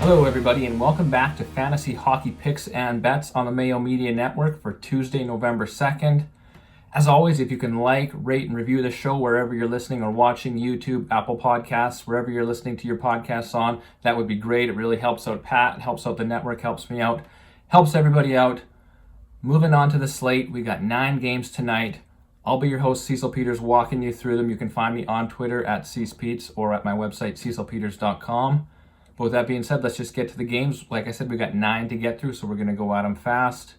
Hello everybody and welcome back to Fantasy Hockey Picks and Bets on the Mayo Media Network for Tuesday, November 2nd. As always, if you can like, rate, and review the show wherever you're listening or watching, YouTube, Apple Podcasts, wherever you're listening to your podcasts on, that would be great. It really helps out Pat, helps out the network, helps me out, helps everybody out. Moving on to the slate, we got 9 games tonight. I'll be your host, Cecil Peters, walking you through them. You can find me on Twitter at CecPetes or at my website, cecilpeters.com. But with that being said, let's just get to the games. Like I said, we got 9 to get through, so we're going to go at them fast.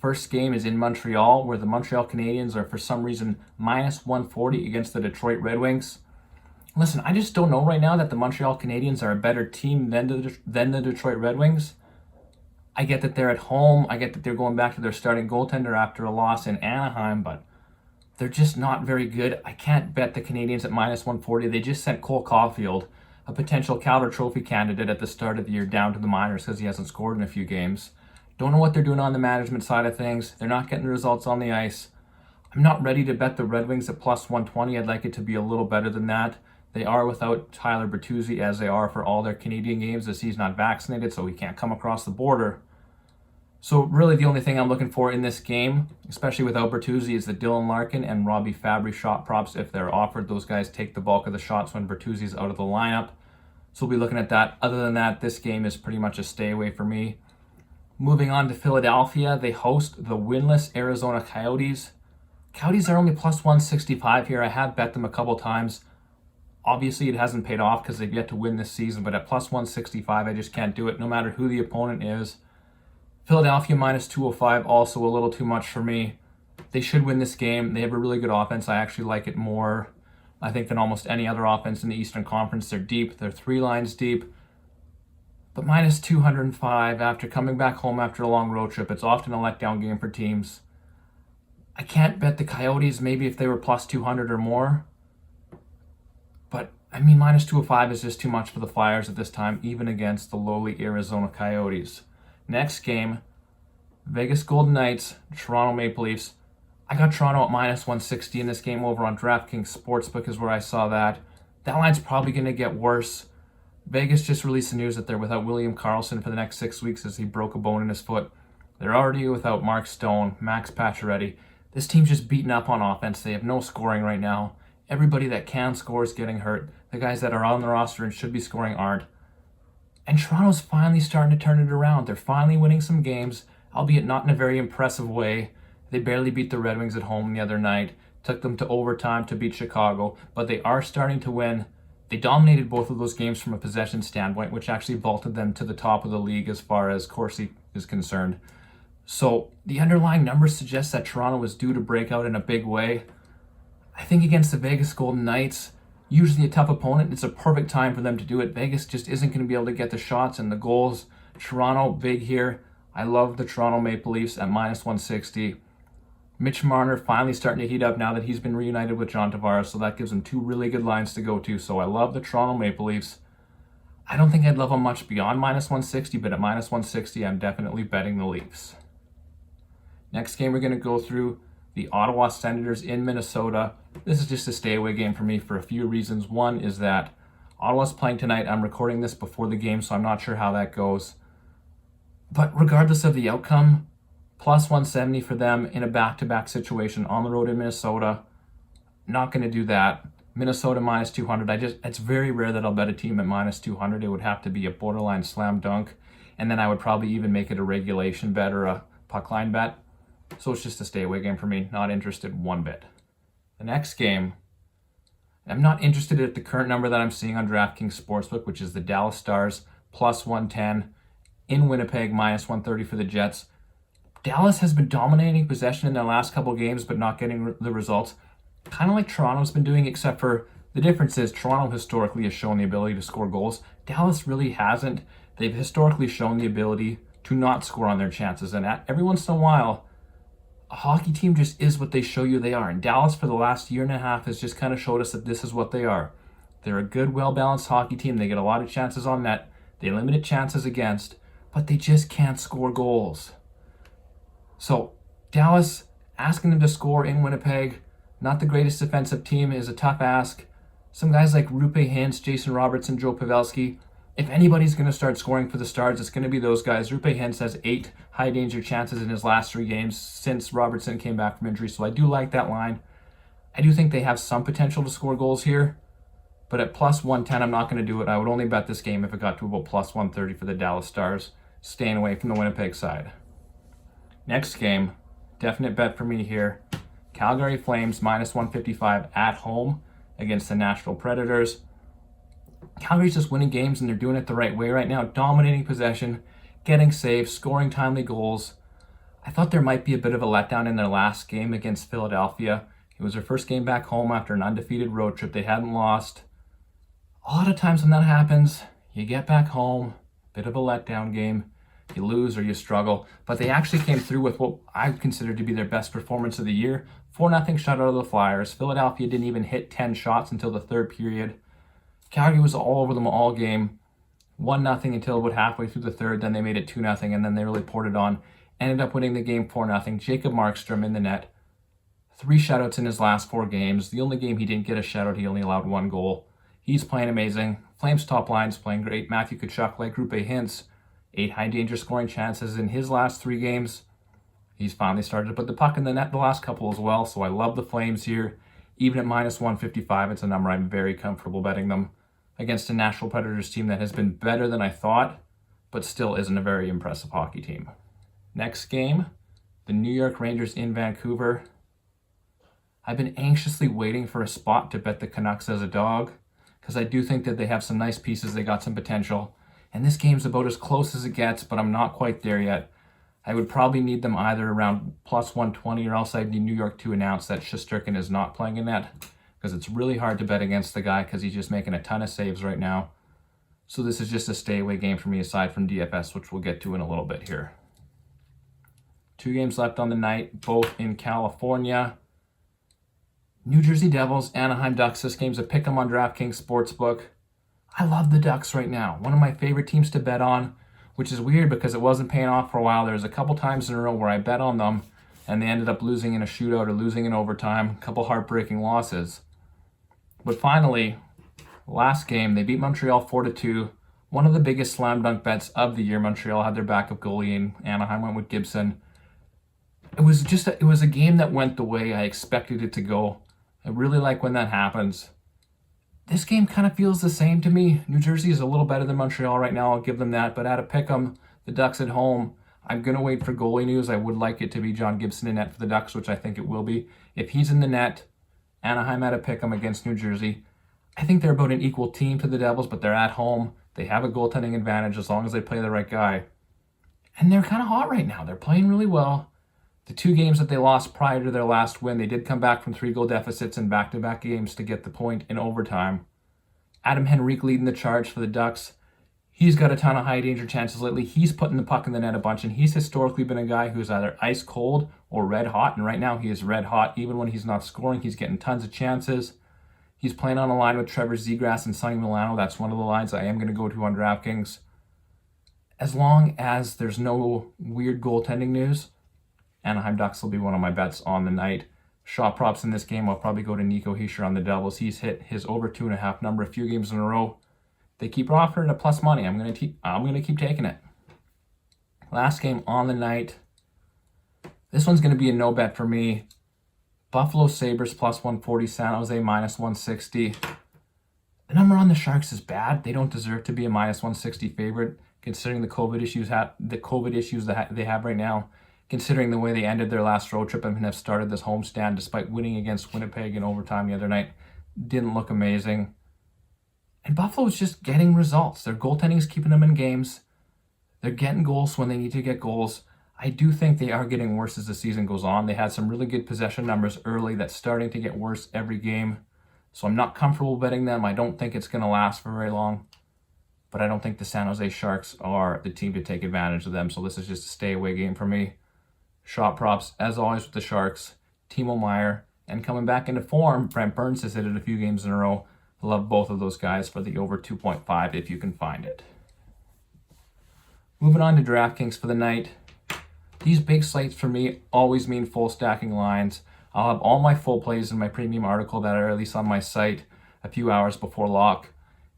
First game is in Montreal, where the Montreal Canadiens are, for some reason, minus 140 against the Detroit Red Wings. Listen, I just don't know right now that the Montreal Canadiens are a better team than the Detroit Red Wings. I get that they're at home. I get that they're going back to their starting goaltender after a loss in Anaheim, but they're just not very good. I can't bet the Canadiens at minus 140. They just sent Cole Caulfield, a potential Calder Trophy candidate at the start of the year, down to the minors because he hasn't scored in a few games. Don't know what they're doing on the management side of things. They're not getting the results on the ice. I'm not ready to bet the Red Wings at plus 120. I'd like it to be a little better than that. They are without Tyler Bertuzzi, as they are for all their Canadian games, as he's not vaccinated, so he can't come across the border. So really the only thing I'm looking for in this game, especially without Bertuzzi, is the Dylan Larkin and Robbie Fabry shot props. If they're offered, those guys take the bulk of the shots when Bertuzzi's out of the lineup. So we'll be looking at that. Other than that, this game is pretty much a stay away for me. Moving on to Philadelphia, they host the winless Arizona Coyotes. Coyotes are only plus 165 here. I have bet them a couple times. Obviously, it hasn't paid off because they've yet to win this season, but at plus 165, I just can't do it, no matter who the opponent is. Philadelphia minus 205, also a little too much for me. They should win this game. They have a really good offense. I actually like it more, I think, than almost any other offense in the Eastern Conference. They're deep. They're 3 lines deep. But minus 205 after coming back home after a long road trip, it's often a letdown game for teams. I can't bet the Coyotes, maybe if they were plus 200 or more. But, I mean, minus 205 is just too much for the Flyers at this time, even against the lowly Arizona Coyotes. Next game, Vegas Golden Knights, Toronto Maple Leafs. I got Toronto at minus 160 in this game over on DraftKings Sportsbook is where I saw that. That line's probably going to get worse. Vegas just released the news that they're without William Karlsson for the next 6 weeks as he broke a bone in his foot. They're already without Mark Stone, Max Pacioretty. This team's just beaten up on offense. They have no scoring right now. Everybody that can score is getting hurt. The guys that are on the roster and should be scoring aren't. And Toronto's finally starting to turn it around. They're finally winning some games, albeit not in a very impressive way. They barely beat the Red Wings at home the other night. Took them to overtime to beat Chicago, but they are starting to win. They dominated both of those games from a possession standpoint, which actually vaulted them to the top of the league as far as Corsi is concerned. So the underlying numbers suggest that Toronto was due to break out in a big way. I think against the Vegas Golden Knights, usually a tough opponent, it's a perfect time for them to do it. Vegas just isn't going to be able to get the shots and the goals. Toronto, big here. I love the Toronto Maple Leafs at minus 160. Mitch Marner finally starting to heat up now that he's been reunited with John Tavares, so that gives him 2 really good lines to go to. So I love the Toronto Maple Leafs. I don't think I'd love them much beyond minus 160, but at minus 160, I'm definitely betting the Leafs. Next game, we're going to go through the Ottawa Senators in Minnesota. This is just a stay away game for me for a few reasons. One is that Ottawa's playing tonight. I'm recording this before the game, so I'm not sure how that goes. But regardless of the outcome, plus 170 for them in a back-to-back situation on the road in Minnesota. Not going to do that. Minnesota minus 200. It's very rare that I'll bet a team at minus 200. It would have to be a borderline slam dunk. And then I would probably even make it a regulation bet or a puck line bet. So it's just a stay away game for me. Not interested one bit. The next game, I'm not interested at the current number that I'm seeing on DraftKings Sportsbook, which is the Dallas Stars plus 110 in Winnipeg minus 130 for the Jets. Dallas has been dominating possession in their last couple games, but not getting the results. Kind of like Toronto's been doing, except for the difference is Toronto historically has shown the ability to score goals. Dallas really hasn't. They've historically shown the ability to not score on their chances. And every once in a while, a hockey team just is what they show you they are. And Dallas, for the last year and a half, has just kind of showed us that this is what they are. They're a good, well-balanced hockey team. They get a lot of chances on net. They limited chances against, but they just can't score goals. So Dallas, asking them to score in Winnipeg, not the greatest defensive team, is a tough ask. Some guys like Rupe Hintz, Jason Robertson, Joe Pavelski, if anybody's going to start scoring for the Stars, it's going to be those guys. Roope Hintz has 8 high danger chances in his last 3 games since Robertson came back from injury, so I do like that line. I do think they have some potential to score goals here, but at plus 110, I'm not going to do it. I would only bet this game if it got to about plus 130 for the Dallas Stars, staying away from the Winnipeg side. Next game, definite bet for me here. Calgary Flames minus 155 at home against the Nashville Predators. Calgary's just winning games, and they're doing it the right way right now, dominating possession, getting saves, scoring timely goals. I thought there might be a bit of a letdown in their last game against Philadelphia. It was their first game back home after an undefeated road trip. They hadn't lost. A lot of times when that happens, you get back home, bit of a letdown game, you lose or you struggle. But they actually came through with what I consider to be their best performance of the year. 4-0 shutout of the Flyers. Philadelphia didn't even hit 10 shots until the third period. Calgary was all over them all game. 1-0 until about halfway through the third. Then they made it 2-0, and then they really poured it on. Ended up winning the game 4-0. Jacob Markstrom in the net. 3 shutouts in his last 4 games. The only game he didn't get a shutout, he only allowed 1 goal. He's playing amazing. Flames top line's playing great. Matthew Tkachuk, like Roope Hintz, 8 high danger scoring chances in his last 3 games. He's finally started to put the puck in the net the last couple as well, so I love the Flames here. Even at minus 155, it's a number I'm very comfortable betting them against a Nashville Predators team that has been better than I thought, but still isn't a very impressive hockey team. Next game, the New York Rangers in Vancouver. I've been anxiously waiting for a spot to bet the Canucks as a dog, because I do think that they have some nice pieces, they got some potential, and this game's about as close as it gets, but I'm not quite there yet. I would probably need them either around plus 120, or else I'd need New York to announce that Shesterkin is not playing in net, because it's really hard to bet against the guy because he's just making a ton of saves right now. So this is just a stay away game for me aside from DFS, which we'll get to in a little bit here. 2 games left on the night, both in California. New Jersey Devils, Anaheim Ducks. This game's a pick 'em on DraftKings Sportsbook. I love the Ducks right now. One of my favorite teams to bet on, which is weird because it wasn't paying off for a while. There was a couple times in a row where I bet on them and they ended up losing in a shootout or losing in overtime. A couple heartbreaking losses. But finally, last game, they beat Montreal 4-2. One of the biggest slam dunk bets of the year. Montreal had their backup goalie and Anaheim went with Gibson. It was a game that went the way I expected it to go. I really like when that happens. This game kind of feels the same to me. New Jersey is a little better than Montreal right now, I'll give them that. But at a pick 'em, the Ducks at home, I'm going to wait for goalie news. I would like it to be John Gibson in net for the Ducks, which I think it will be. If he's in the net, Anaheim at a pick 'em against New Jersey. I think they're about an equal team to the Devils, but they're at home. They have a goaltending advantage as long as they play the right guy. And they're kind of hot right now. They're playing really well. The 2 games that they lost prior to their last win, they did come back from 3-goal deficits in back-to-back games to get the point in overtime. Adam Henrique leading the charge for the Ducks. He's got a ton of high danger chances lately. He's putting the puck in the net a bunch, and he's historically been a guy who's either ice cold or red hot, and right now he is red hot. Even when he's not scoring, he's getting tons of chances. He's playing on a line with Trevor Zegras and Sonny Milano. That's one of the lines I am going to go to on DraftKings. As long as there's no weird goaltending news, Anaheim Ducks will be one of my bets on the night. Shot props in this game, I'll probably go to Nico Hischier on the Devils. He's hit his over 2.5 number a few games in a row. They keep offering a plus money. I'm gonna keep taking it. Last game on the night. This one's gonna be a no bet for me. Buffalo Sabres plus 140, San Jose minus 160. The number on the Sharks is bad. They don't deserve to be a minus 160 favorite, considering the COVID issues that they have right now. Considering the way they ended their last road trip and have started this homestand despite winning against Winnipeg in overtime the other night. Didn't look amazing. And Buffalo's just getting results. Their goaltending is keeping them in games. They're getting goals when they need to get goals. I do think they are getting worse as the season goes on. They had some really good possession numbers early that's starting to get worse every game. So I'm not comfortable betting them. I don't think it's going to last for very long. But I don't think the San Jose Sharks are the team to take advantage of them. So this is just a stay away game for me. Shot props, as always with the Sharks, Timo Meier, and coming back into form, Brent Burns has hit it a few games in a row. I love both of those guys for the over 2.5 if you can find it. Moving on to DraftKings for the night. These big slates for me always mean full stacking lines. I'll have all my full plays in my premium article that are at least on my site a few hours before lock.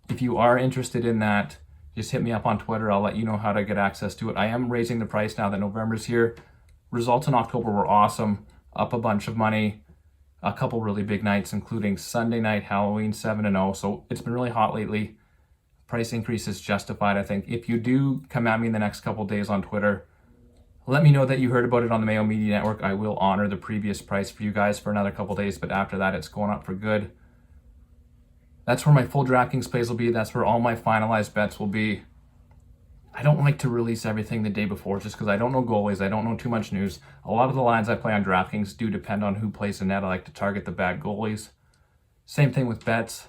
If you are interested in that, just hit me up on Twitter. I'll let you know how to get access to it. I am raising the price now that November's here. Results in October were awesome, up a bunch of money, a couple really big nights, including Sunday night, Halloween 7-0. So it's been really hot lately. Price increase is justified, I think. If you do come at me in the next couple days on Twitter, let me know that you heard about it on the Mayo Media Network. I will honor the previous price for you guys for another couple days, but after that, it's going up for good. That's where my full DraftKings plays will be. That's where all my finalized bets will be. I don't like to release everything the day before just because I don't know goalies. I don't know too much news. A lot of the lines I play on DraftKings do depend on who plays the net. I like to target the bad goalies. Same thing with bets.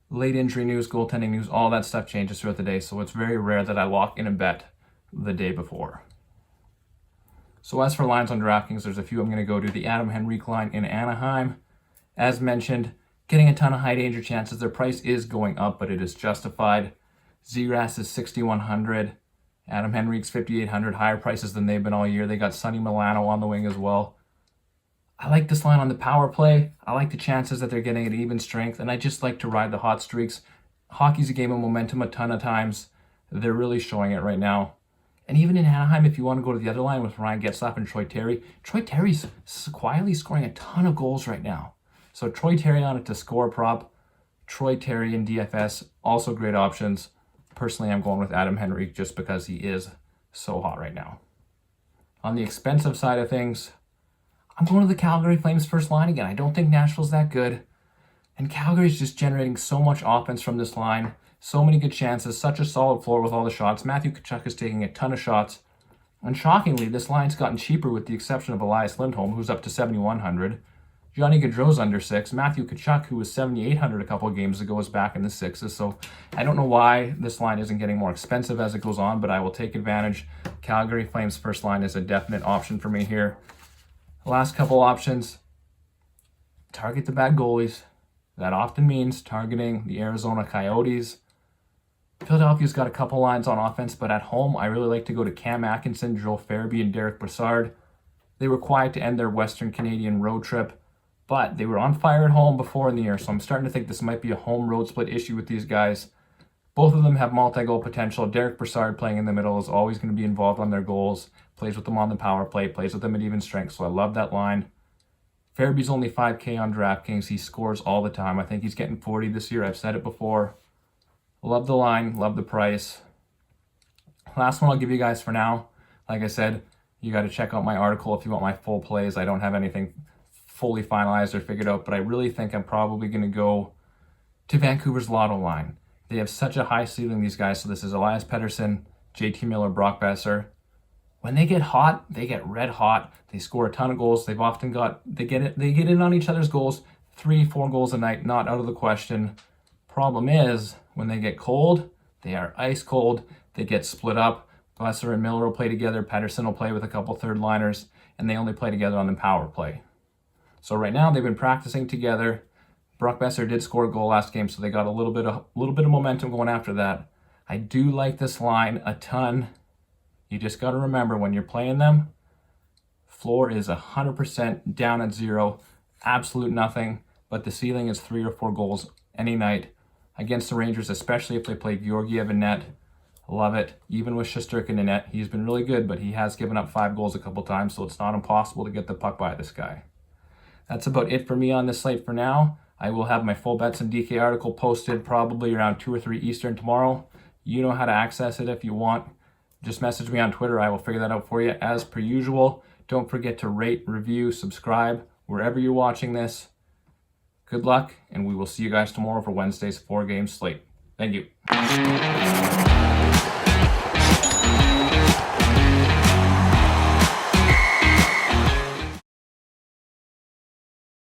Late injury news, goaltending news, all that stuff changes throughout the day. So it's very rare that I lock in a bet the day before. So as for lines on DraftKings, there's a few I'm going to go to. The Adam Henrique line in Anaheim. As mentioned, getting a ton of high danger chances. Their price is going up, but it is justified. Zegras is 6,100. Adam Henrique's 5,800. Higher prices than they've been all year. They got Sonny Milano on the wing as well. I like this line on the power play. I like the chances that they're getting at even strength, and I just like to ride the hot streaks. Hockey's a game of momentum a ton of times. They're really showing it right now. And even in Anaheim, if you want to go to the other line with Ryan Getzlaf and Troy Terry's quietly scoring a ton of goals right now. So Troy Terry on it to score prop. Troy Terry in DFS, also great options. Personally, I'm going with Adam Henrique just because he is so hot right now. On the expensive side of things, I'm going to the Calgary Flames first line again. I don't think Nashville's that good. And Calgary's just generating so much offense from this line. So many good chances, such a solid floor with all the shots. Matthew Tkachuk is taking a ton of shots. And shockingly, this line's gotten cheaper with the exception of Elias Lindholm, who's up to 7,100. Johnny Gaudreau's under 6. Matthew Tkachuk, who was 7,800 a couple of games ago, is back in the 6s. So I don't know why this line isn't getting more expensive as it goes on, but I will take advantage. Calgary Flames first line is a definite option for me here. Last couple options. Target the bad goalies. That often means targeting the Arizona Coyotes. Philadelphia's got a couple lines on offense, but at home, I really like to go to Cam Atkinson, Joel Farabee, and Derek Brassard. They were quiet to end their Western Canadian road trip, but they were on fire at home before in the year, so I'm starting to think this might be a home-road split issue with these guys. Both of them have multi-goal potential. Derek Brassard playing in the middle is always going to be involved on their goals, plays with them on the power play, plays with them at even strength, so I love that line. Farabee's only 5K on DraftKings. He scores all the time. I think he's getting 40 this year. I've said it before. Love the line, love the price. Last one I'll give you guys for now. Like I said, you got to check out my article if you want my full plays. I don't have anything fully finalized or figured out, but I really think I'm probably going to go to Vancouver's Lotto line. They have such a high ceiling, these guys. So this is Elias Pettersson, JT Miller, Brock Besser. When they get hot, they get red hot. They score a ton of goals. They've often they get in on each other's goals. 3-4 goals a night, not out of the question. Problem is, when they get cold, they are ice cold. They get split up. Besser and Miller will play together. Pettersson will play with a couple third liners, and they only play together on the power play. So right now they've been practicing together. Brock Besser did score a goal last game, so they got a little bit of momentum going after that. I do like this line a ton. You just got to remember when you're playing them, floor is 100% down at 0, absolute nothing, but the ceiling is 3 or 4 goals any night against the Rangers, especially if they play Georgiev in net. Love it. Even with Shesterkin in net, he's been really good, but he has given up 5 goals a couple times, so it's not impossible to get the puck by this guy. That's about it for me on this slate for now. I will have my full bets and DK article posted probably around 2 or 3 Eastern tomorrow. You know how to access it if you want. Just message me on Twitter. I will figure that out for you as per usual. Don't forget to rate, review, subscribe wherever you're watching this. Good luck, and we will see you guys tomorrow for Wednesday's 4-game slate. Thank you.